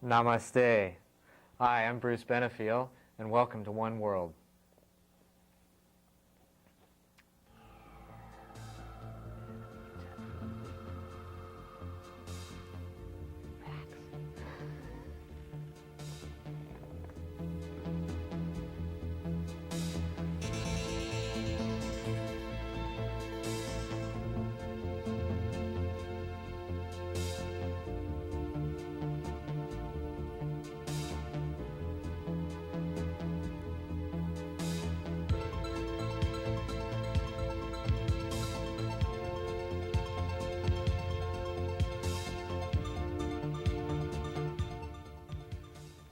Namaste. Hi, I'm Bruce Benefiel, and welcome to One World.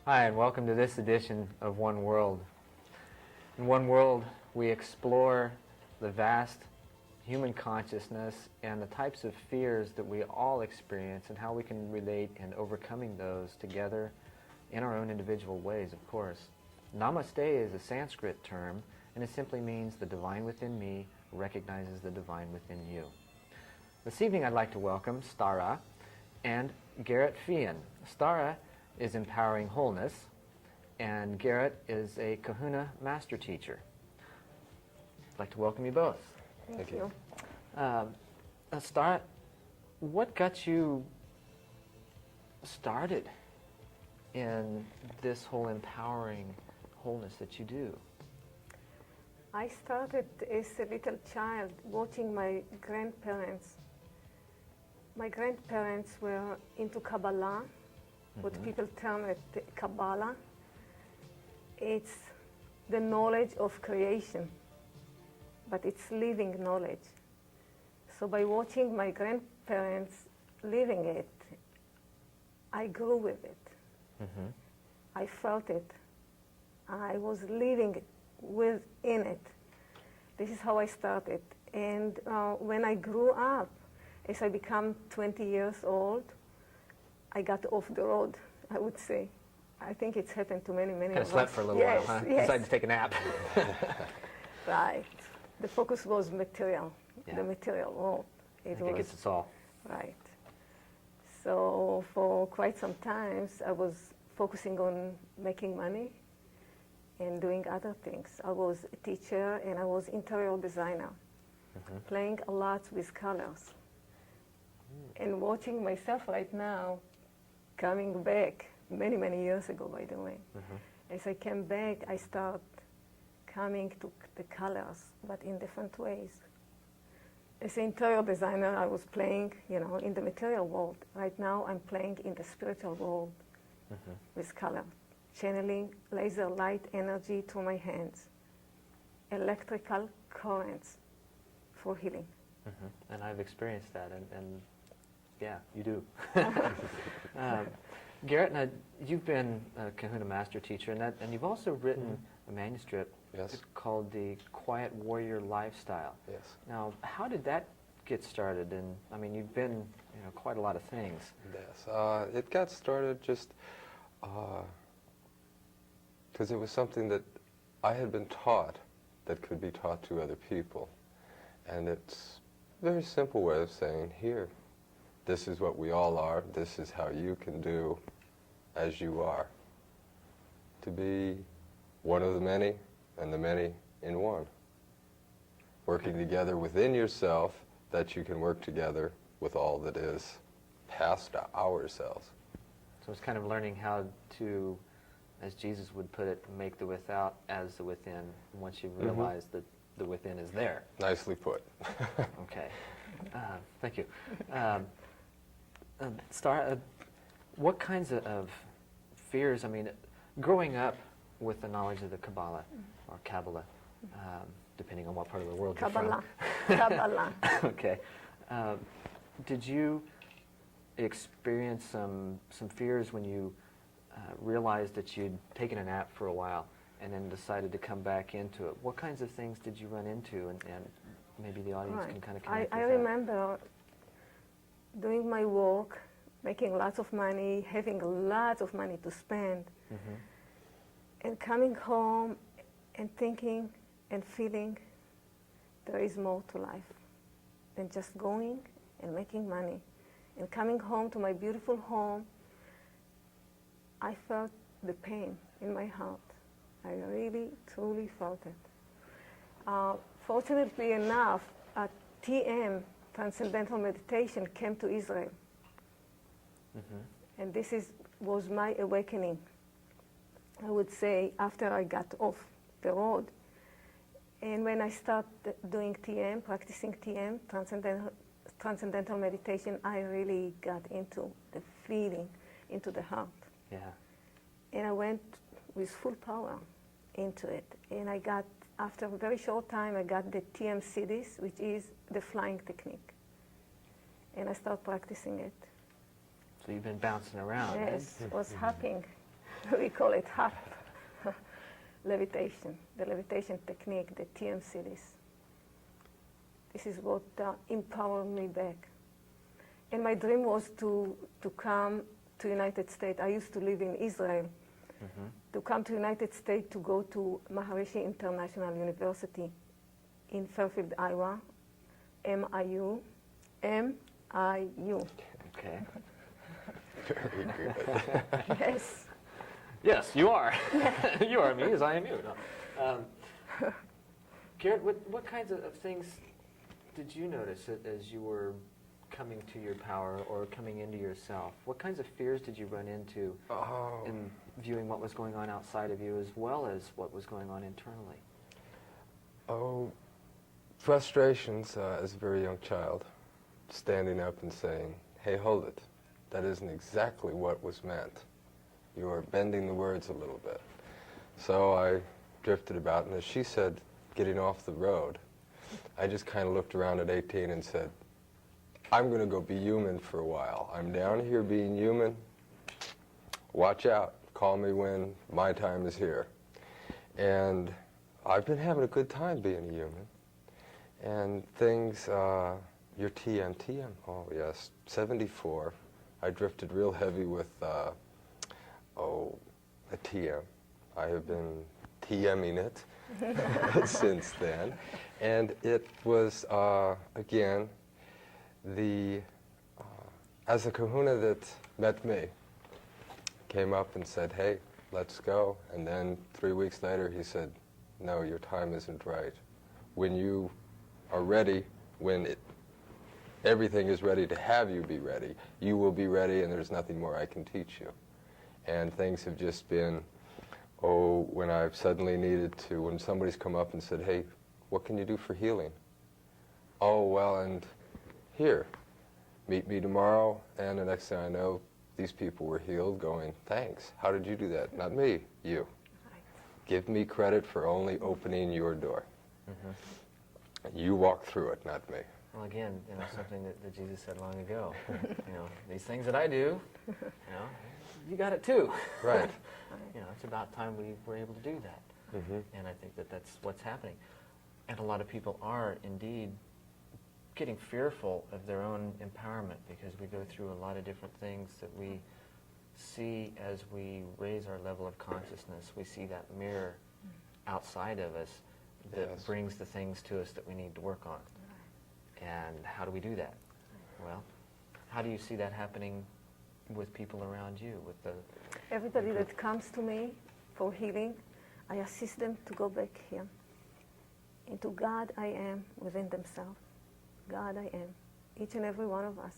Hi, and welcome to this edition of One World. In One World, we explore the vast human consciousness and the types of fears that we all experience and how we can relate in overcoming those together in our own individual ways, of course. Namaste is a Sanskrit term, and it simply means the divine within me recognizes the divine within you. This evening I'd like to welcome StarRa and Garrett Fian. StarRa is empowering wholeness, and Garrett is a Kahuna master teacher. I'd like to welcome you both. Thank you. StarRa, what got you started in this whole empowering wholeness that you do? I started as a little child watching my grandparents. My grandparents were into Kabbalah, what people term it Kabbalah. It's the knowledge of creation, but it's living knowledge. So by watching my grandparents living it, I grew with it. I felt it. I was living within it. This is how I started. And when I grew up, as I became 20 years old, I got off the road, I would say. I think it's happened to many of us. Kind of slept for a little while, huh? Yes. Decided to take a nap. Right. The focus was material, the material world. I think it gets us all. Right. So for quite some time, I was focusing on making money and doing other things. I was a teacher and I was interior designer, playing a lot with colors. And watching myself right now, coming back, many, many years ago, by the way. As I came back, I start coming to the colors, but in different ways. As an interior designer, I was playing, in the material world. Right now, I'm playing in the spiritual world with color, channeling laser light energy to my hands, electrical currents for healing. And I've experienced that, and yeah, you do. Garrett, now, you've been a Kahuna master teacher, and you've also written a manuscript called The Quiet Warrior Lifestyle. Yes. Now, how did that get started? And I mean, you've been, quite a lot of things. Yes. It got started just because it was something that I had been taught that could be taught to other people. And it's a very simple way of saying, here, this is what we all are, this is how you can do as you are. To be one of the many, and the many in one. Working together within yourself, that you can work together with all that is past ourselves. So it's kind of learning how to, as Jesus would put it, make the without as the within, once you realize that the within is there. Nicely put. Okay. Thank you. StarRa, what kinds of fears, growing up with the knowledge of the Kabbalah, or Kabbalah, depending on what part of the world you're from. Kabbalah. Okay. Did you experience some fears when you realized that you'd taken a nap for a while and then decided to come back into it? What kinds of things did you run into, and maybe the audience can kind of connect I with that? remember doing my work, making lots of money, having lots of money to spend, and coming home and thinking and feeling there is more to life than just going and making money. And coming home to my beautiful home I felt the pain in my heart. I really, truly felt it. Fortunately enough, TM, Transcendental Meditation, came to Israel. And this was my awakening, I would say, after I got off the road. And when I started doing TM, practicing TM, Transcendental Meditation, I really got into the feeling, into the heart. Yeah. And I went with full power into it. And I got, after a very short time, I got the TM CDs, which is the flying technique. And I started practicing it. So you've been bouncing around. Yes, was hopping. We call it hop. Levitation, the levitation technique, the TM CDs. This is what empowered me back. And my dream was to come to United States. I used to live in Israel. To come to United States to go to Maharishi International University in Fairfield, Iowa, MIU. Okay. Very good. Yes. Yes, you are. You are me as I am you. No. Garrett, what kinds of things did you notice as you were coming to your power or coming into yourself? What kinds of fears did you run into in viewing what was going on outside of you as well as what was going on internally? Oh, frustrations as a very young child, standing up and saying, hey, hold it. That isn't exactly what was meant. You are bending the words a little bit. So I drifted about, and as she said, getting off the road, I just kind of looked around at 18 and said, I'm going to go be human for a while. I'm down here being human. Watch out. Call me when my time is here. And I've been having a good time being a human. And things, your TM, oh yes, 74. I drifted real heavy with, a TM. I have been TMing it since then. And it was, again, as a Kahuna that met me, came up and said, hey, let's go. And then 3 weeks later he said, no, your time isn't right. When you are ready, when everything is ready to have you be ready, you will be ready and there's nothing more I can teach you. And things have just been, when I've suddenly needed to, when somebody's come up and said, hey, what can you do for healing? Oh, well, and here, meet me tomorrow, and the next thing I know, these people were healed, going, thanks. How did you do that? Not me, you. Right. Give me credit for only opening your door. You walk through it, not me. Well, again, something that Jesus said long ago. These things that I do, you got it too. Right. It's about time we were able to do that. And I think that's what's happening. And a lot of people are indeed getting fearful of their own empowerment because we go through a lot of different things that we see as we raise our level of consciousness. We see that mirror outside of us that brings the things to us that we need to work on. And how do we do that? Well, how do you see that happening with people around you? Everybody that comes to me for healing, I assist them to go back here into God I am within themselves. God I am, each and every one of us.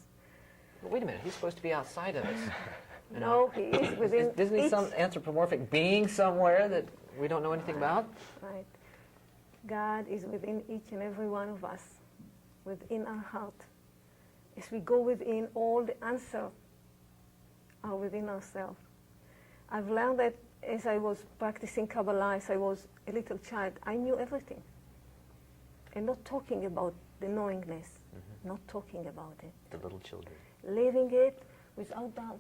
But wait a minute, he's supposed to be outside of us. No, he is within Isn't he some anthropomorphic being somewhere that we don't know anything about? Right. God is within each and every one of us, within our heart. As we go within, all the answers are within ourselves. I've learned that as I was practicing Kabbalah, as I was a little child, I knew everything. And not talking about the knowingness, not talking about it. The little children. Living it without doubt,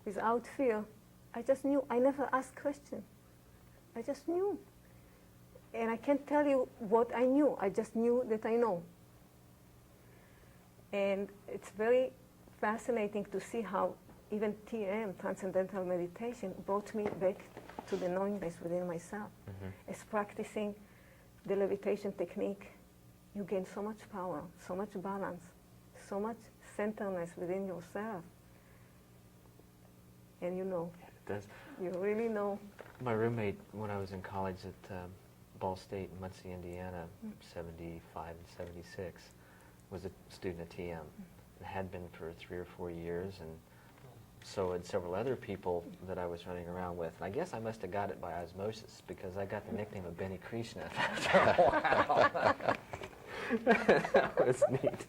without fear. I just knew. I never asked questions. I just knew. And I can't tell you what I knew. I just knew that I know. And it's very fascinating to see how even TM, Transcendental Meditation, brought me back to the knowingness within myself. As practicing the levitation technique, you gain so much power, so much balance, so much centeredness within yourself. and you know. It does. You really know. My roommate, when I was in college at Ball State in Muncie, Indiana, 75 and 76, was a student at TM. And had been for 3 or 4 years, and so had several other people that I was running around with. And I guess I must have got it by osmosis, because I got the nickname of Benny Krishna after a while. That was neat.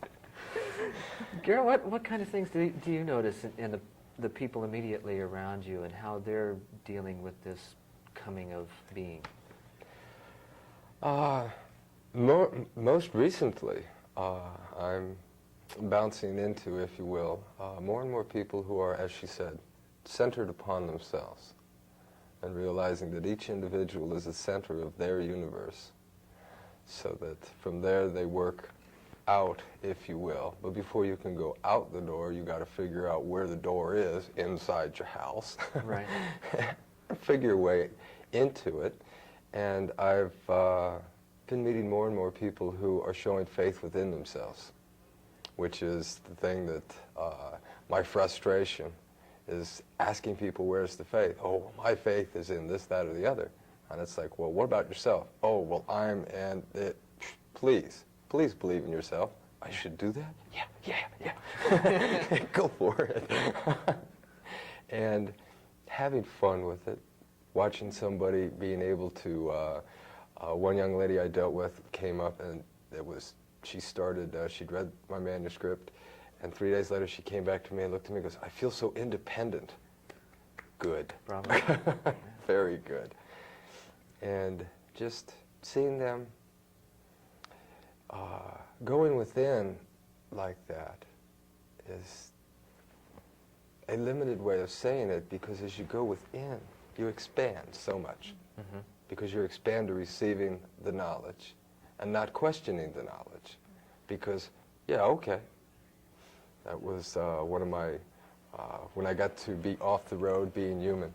Garrett, what kind of things do you notice in the people immediately around you, and how they're dealing with this coming of being? Most recently, I'm bouncing into, if you will, more and more people who are, as she said, centered upon themselves, and realizing that each individual is the center of their universe, so that from there they work out, if you will. But before you can go out the door, you got to figure out where the door is inside your house. Right. Figure your way into it. And I've been meeting more and more people who are showing faith within themselves, which is the thing that my frustration is, asking people, where's the faith? Oh, my faith is in this, that, or the other. And it's like, well, what about yourself? Oh, well, please believe in yourself. I should do that? Yeah. Go for it. And having fun with it, watching somebody being able to, one young lady I dealt with came up, and she'd read my manuscript, and 3 days later she came back to me and looked at me and goes, I feel so independent. Good. Bravo. Very good. And just seeing them going within like that is a limited way of saying it, because as you go within, you expand so much. Mm-hmm. Because you expand to receiving the knowledge and not questioning the knowledge. Because, yeah, okay. That was one of my, when I got to be off the road, being human.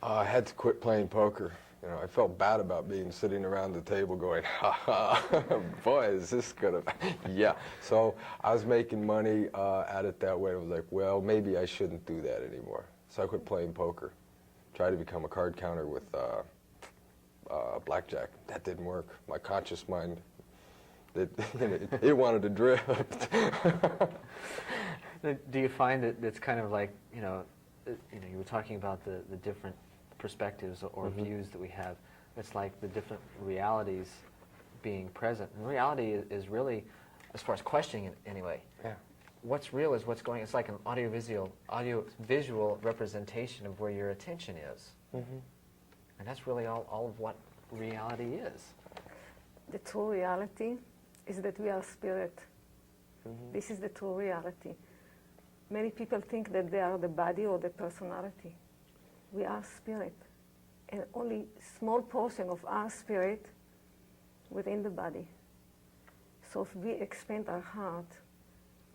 I had to quit playing poker. You know, I felt bad about sitting around the table going, ha ha, boy, is this gonna, yeah. So I was making money at it that way. I was like, well, maybe I shouldn't do that anymore. So I quit playing poker. Tried to become a card counter with blackjack. That didn't work. My conscious mind, it wanted to drift. Do you find that it's kind of like, you were talking about the different perspectives or views that we have. It's like the different realities being present. And reality is really, as far as questioning it anyway, what's real is what's going. It's like an audio-visual representation of where your attention is. Mm-hmm. And that's really all of what reality is. The true reality is that we are spirit. Mm-hmm. This is the true reality. Many people think that they are the body or the personality. We are spirit, and only small portion of our spirit within the body. So if we expand our heart,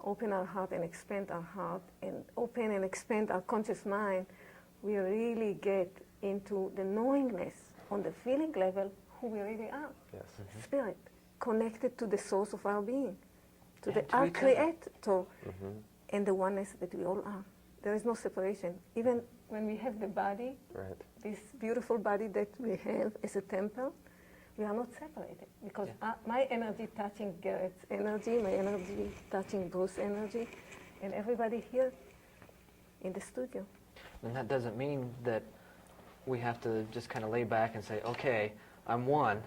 open our heart and expand our heart, and open and expand our conscious mind, we really get into the knowingness on the feeling level who we really are. Yes. Mm-hmm. Spirit, connected to the source of our being, to our each creator, mm-hmm. and the oneness that we all are. There is no separation. Even when we have the body, right. This beautiful body that we have as a temple, we are not separated, because my energy touching Garrett's energy, my energy touching Bruce's energy, and everybody here in the studio. And that doesn't mean that we have to just kind of lay back and say, okay, I'm one.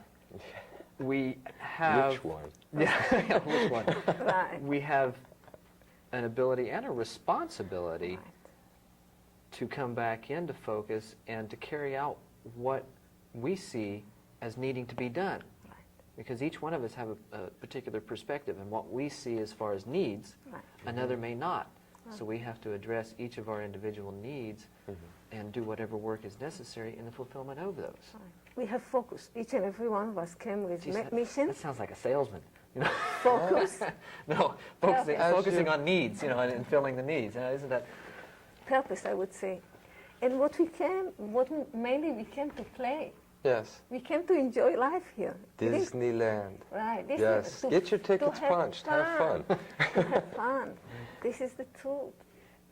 We have... Which one? Yeah, which one? Right. We have an ability and a responsibility to come back into focus and to carry out what we see as needing to be done. Right. Because each one of us have a particular perspective, and what we see as far as needs, another may not. So we have to address each of our individual needs and do whatever work is necessary in the fulfillment of those. Right. We have focus. Each and every one of us came with mission. That sounds like a salesman. Focus. No, focusing on needs, and filling the needs. Isn't that? Purpose, I would say. And mainly we came to play. Yes. We came to enjoy life here. Disneyland. Right. Yes. Get your tickets punched. Have fun. To have fun. This is the truth.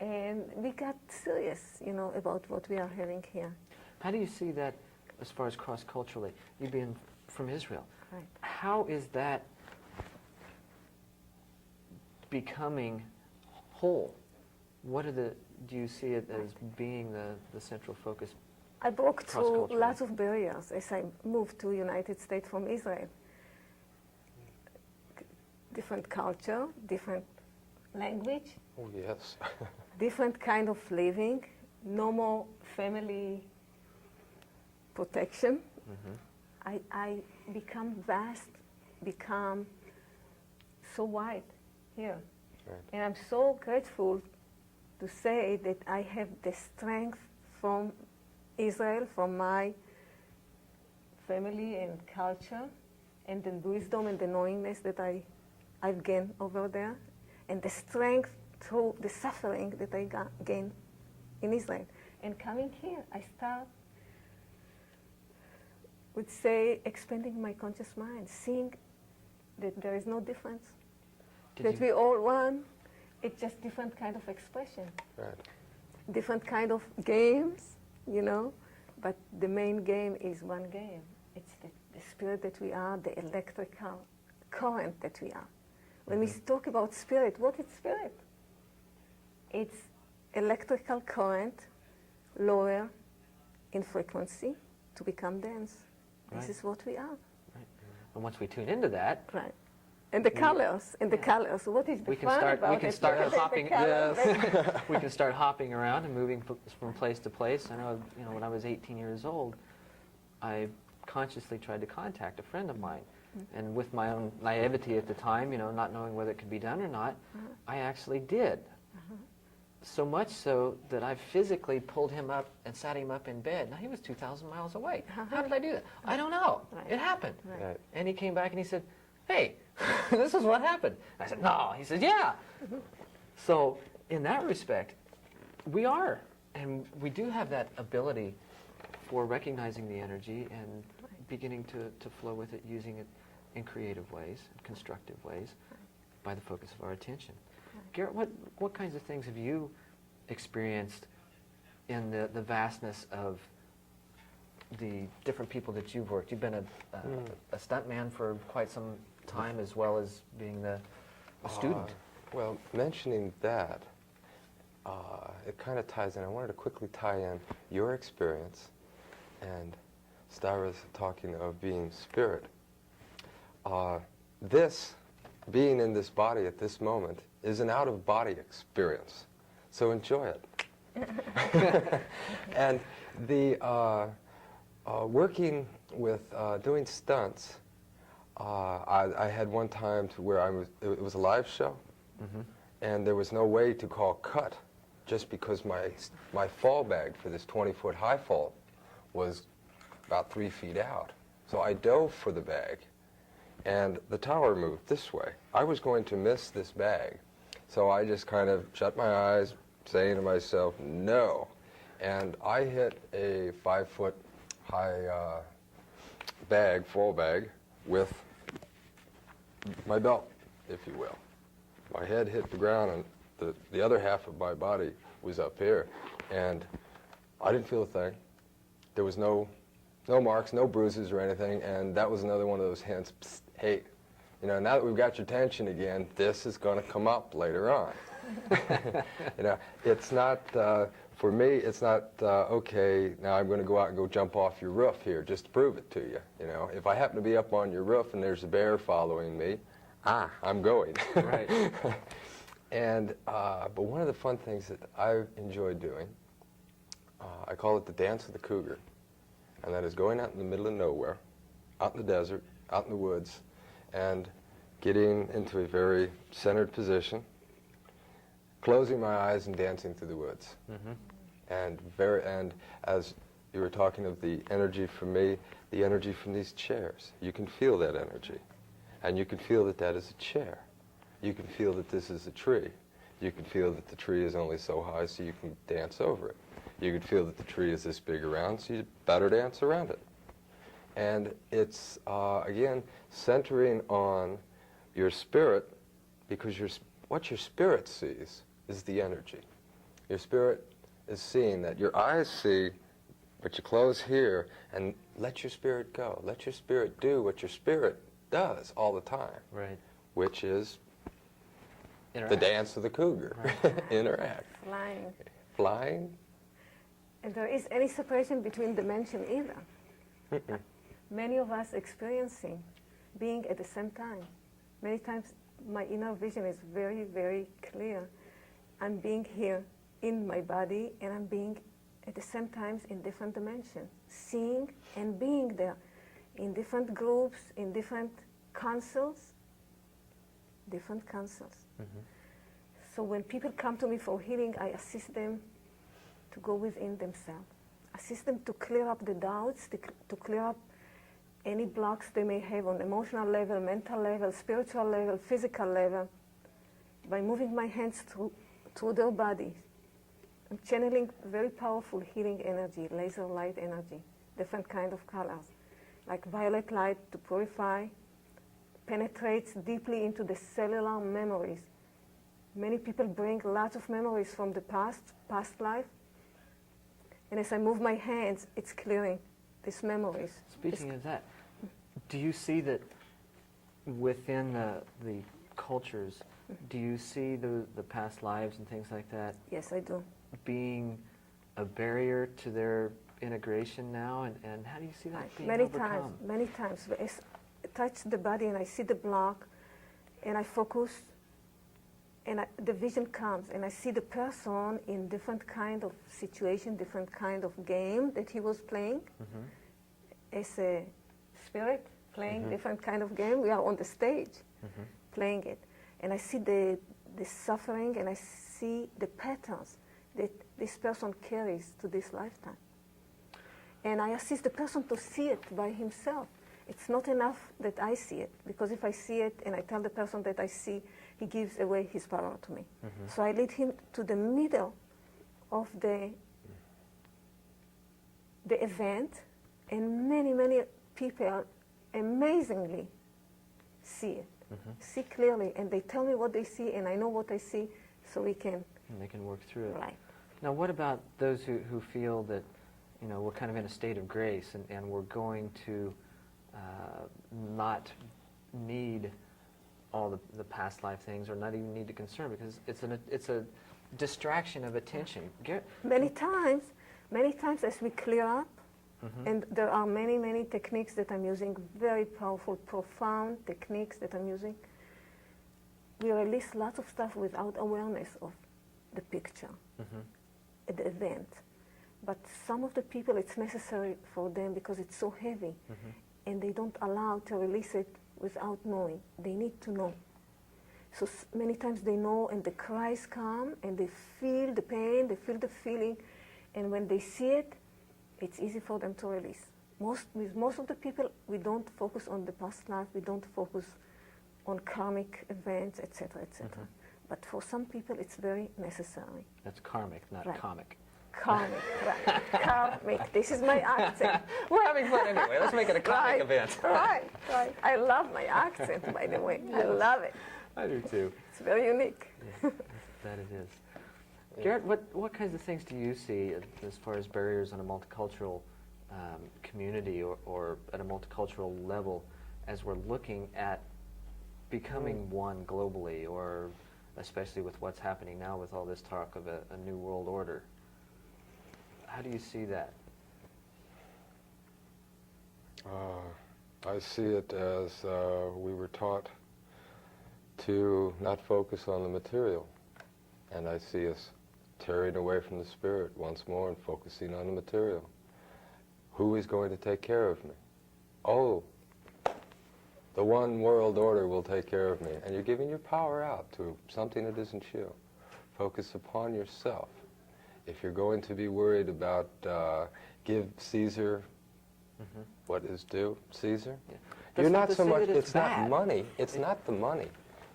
And we got serious, you know, about what we are having here. How do you see that as far as cross-culturally? You being from Israel, Right. how is that becoming whole? What are do you see it as being the central focus? I broke through Cross-culturally. lots of barriers as I moved to United States from Israel. Different culture, different language, Oh, yes. different kind of living, no more family protection. I become vast, become so wide here. Right. And I'm so grateful to say that I have the strength from Israel, from my family and culture, and the wisdom and the knowingness that I've gained over there, and the strength through the suffering that I gained in Israel. And coming here, I would say, expanding my conscious mind, seeing that there is no difference, that we all one. It's just different kind of expression, Right. different kind of games, you know, but the main game is one game. It's the spirit that we are, the electrical current that we are. When we talk about spirit, what is spirit? It's electrical current lower in frequency to become dense. Right. This is what we are. Right. And once we tune into that, Right. And the colors, colors. What is the we can fun start. about We can it? start Look at the hopping. colors. We can start hopping around and moving from place to place. I know. You know, when I was 18 years old, I consciously tried to contact a friend of mine, and with my own naivety at the time, you know, not knowing whether it could be done or not, I actually did. So much so that I physically pulled him up and sat him up in bed. Now, he was 2,000 miles away. How did I do that? I don't know. Right. It happened. Right. Right. And he came back and he said, hey, this is what happened. I said, no. He said, yeah. So in that respect, we are. And we do have that ability for recognizing the energy and beginning to flow with it, using it in creative ways, constructive ways, by the focus of our attention. Garrett, what kinds of things have you experienced in the vastness of the different people that you've worked? You've been a stunt man for quite some time, as well as being a student. Well, mentioning that, it kind of ties in. I wanted to quickly tie in your experience and StarRa's talking of being spirit. This, being in this body at this moment, is an out-of-body experience. So enjoy it. And the working with doing stunts, I had one time to where it was a live show, and there was no way to call cut, just because my fall bag for this 20-foot high fall was about 3 feet out. So I dove for the bag, and the tower moved this way. I was going to miss this bag, so I just kind of shut my eyes, saying to myself, no. And I hit a 5-foot high bag, fall bag, with my belt, if you will. My head hit the ground, and the other half of my body was up here, and I didn't feel a thing. There was no marks, no bruises or anything, and that was another one of those hints. Psst, hey, you know, now that we've got your attention again, this is going to come up later on. You know, it's not, for me, it's not, okay, now I'm going to go out and go jump off your roof here just to prove it to you. You know, if I happen to be up on your roof and there's a bear following me, I'm going. Right. And, but one of the fun things that I've enjoyed doing, I call it the dance of the cougar. And that is going out in the middle of nowhere, out in the desert, out in the woods, and getting into a very centered position, closing my eyes and dancing through the woods. And as you were talking of the energy from me, the energy from these chairs, you can feel that energy. And you can feel that that is a chair. You can feel that this is a tree. You can feel that the tree is only so high so you can dance over it. You can feel that the tree is this big around, so you better dance around it. And it's, again, centering on your spirit, because what your spirit sees is the energy. Your spirit is seeing that. Your eyes see, but you close here, and let your spirit go. Let your spirit do what your spirit does all the time. Right. Which is Interact. the dance of the cougar. Right. Interact. Flying. Flying. And there is any separation between dimension either. Mm-mm. Many of us experiencing being at the same time. Many times my inner vision is very, very clear. I'm being here in my body, and I'm being at the same times in different dimensions, seeing and being there in different groups, in different councils, Mm-hmm. So when people come to me for healing, I assist them to go within themselves, assist them to clear up the doubts, to clear up any blocks they may have on emotional level, mental level, spiritual level, physical level, by moving my hands through their bodies. I'm channeling very powerful healing energy, laser light energy, different kind of colors, like violet light to purify, penetrates deeply into the cellular memories. Many people bring lots of memories from the past life, and as I move my hands, it's clearing these memories. Speaking of that, do you see that within the cultures, do you see the past lives and things like that Yes, I do. being a barrier to their integration now, and how do you see that being Many overcome? times. As I touch the body and I see the block, and I focus, and the vision comes, and I see the person in different kind of situation, different kind of game that he was playing. Mm-hmm. As a spirit playing Mm-hmm. different kind of game. We are on the stage Mm-hmm. playing it, and I see the suffering, and I see the patterns that this person carries to this lifetime. And I assist the person to see it by himself. It's not enough that I see it, because if I see it and I tell the person that I see, he gives away his power to me. Mm-hmm. So I lead him to the middle of the event, and many people amazingly see it, see clearly, and they tell me what they see, and I know what I see, so we can. And they can work through it. Right. Now, what about those who feel that, you know, we're kind of in a state of grace, and we're going to not need all the past life things, or not even need to concern, because it's a distraction of attention. Many times as we clear up, Mm-hmm. and there are many techniques that I'm using, very powerful, profound techniques that I'm using. We release lots of stuff without awareness of the picture Mm-hmm. at the event. But some of the people, it's necessary for them because it's so heavy, Mm-hmm. and they don't allow to release it without knowing. They need to know. So many times they know, and the cries come, and they feel the pain, they feel the feeling, and when they see it, it's easy for them to release. With most of the people, we don't focus on the past life, we don't focus on karmic events, etc., etc. Mhm. But for some people, it's very necessary. That's karmic, not Right. comic. Karmic, right. Karmic. This is my accent. We're having fun anyway. Let's make it a comic Right, event. right. I love my accent, by the way. I love it. I do too. It's very unique. Yeah, that it is. Garrett, what kinds of things do you see as far as barriers on a multicultural community, or at a multicultural level, as we're looking at becoming one globally, or especially with what's happening now with all this talk of a new world order? How do you see that? I see it as we were taught to not focus on the material, and I see us tearing away from the spirit once more and focusing on the material. Who is going to take care of me? Oh, the one world order will take care of me. And you're giving your power out to something that isn't you. Focus upon yourself. If you're going to be worried about give Caesar what is due, Caesar, Yeah. you're That's not to so say much, that it's it's not bad. money, it's not the money.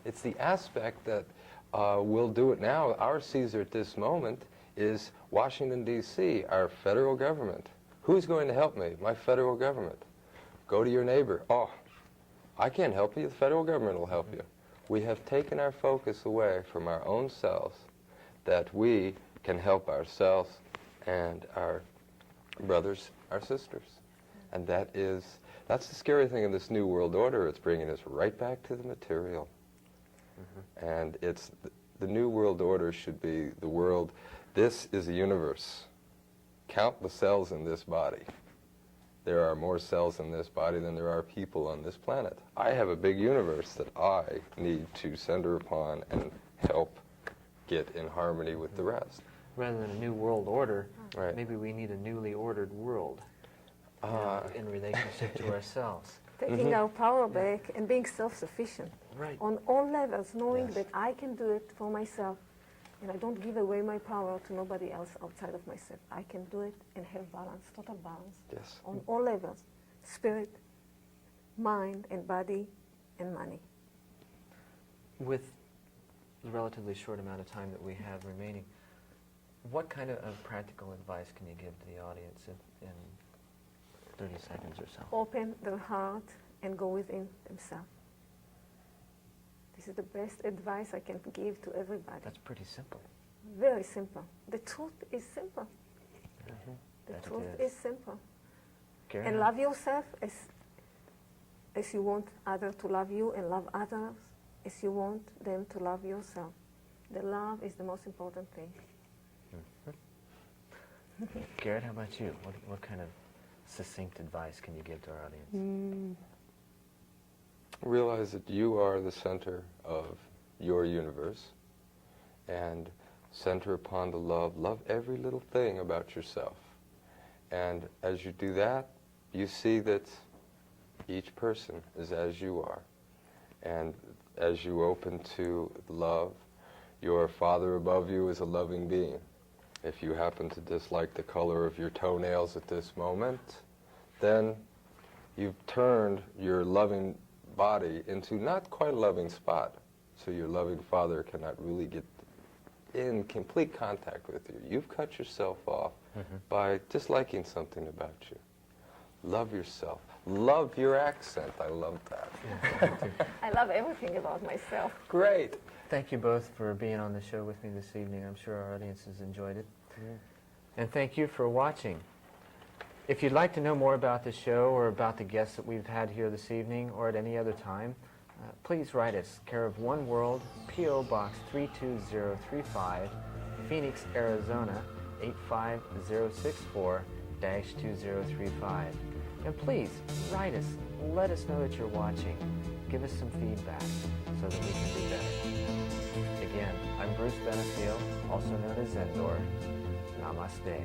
It's the aspect that we'll do it now. Our Caesar at this moment is Washington, D.C., our federal government. Who's going to help me? My federal government. Go to your neighbor. Oh, I can't help you. The federal government will help you. We have taken our focus away from our own selves, that we can help ourselves and our brothers, our sisters. And that's the scary thing in this New World Order. It's bringing us right back to the material. And it's the New World Order should be the world. This is a universe. Count the cells in this body. There are more cells in this body than there are people on this planet. I have a big universe that I need to center upon and help get in harmony with the rest. Rather than a new world order, Right. maybe we need a newly ordered world in relationship to ourselves. Taking our power back and being self-sufficient Right. on all levels, knowing Yes. that I can do it for myself and I don't give away my power to nobody else outside of myself. I can do it and have balance, total balance, Yes. on all levels, spirit, mind, and body, and money. With the relatively short amount of time that we have remaining, what kind of practical advice can you give to the audience in 30 seconds or so? Open their heart and go within themselves. This is the best advice I can give to everybody. That's pretty simple. Very simple. The truth is simple. The That truth it is simple. Garrett? And love yourself as you want others to love you, and love others as you want them to love yourself. The love is the most important thing. Garrett, how about you? What kind of succinct advice can you give to our audience? Realize that you are the center of your universe, and center upon the love. Love every little thing about yourself. And as you do that, you see that each person is as you are. And as you open to love, your Father above you is a loving being. If you happen to dislike the color of your toenails at this moment, then you've turned your loving body into not quite a loving spot. So your loving Father cannot really get in complete contact with you. You've cut yourself off by disliking something about you. Love yourself. Love your accent. I love that. I love everything about myself. Great. Thank you both for being on the show with me this evening. I'm sure our audience has enjoyed it. And thank you for watching. If you'd like to know more about the show or about the guests that we've had here this evening or at any other time, please write us, care of One World, P.O. Box 32035, Phoenix, Arizona 85064-2035. And please write us, let us know that you're watching. Give us some feedback so that we can do better. Again, I'm Bruce Benefiel, also known as Endor. Namaste.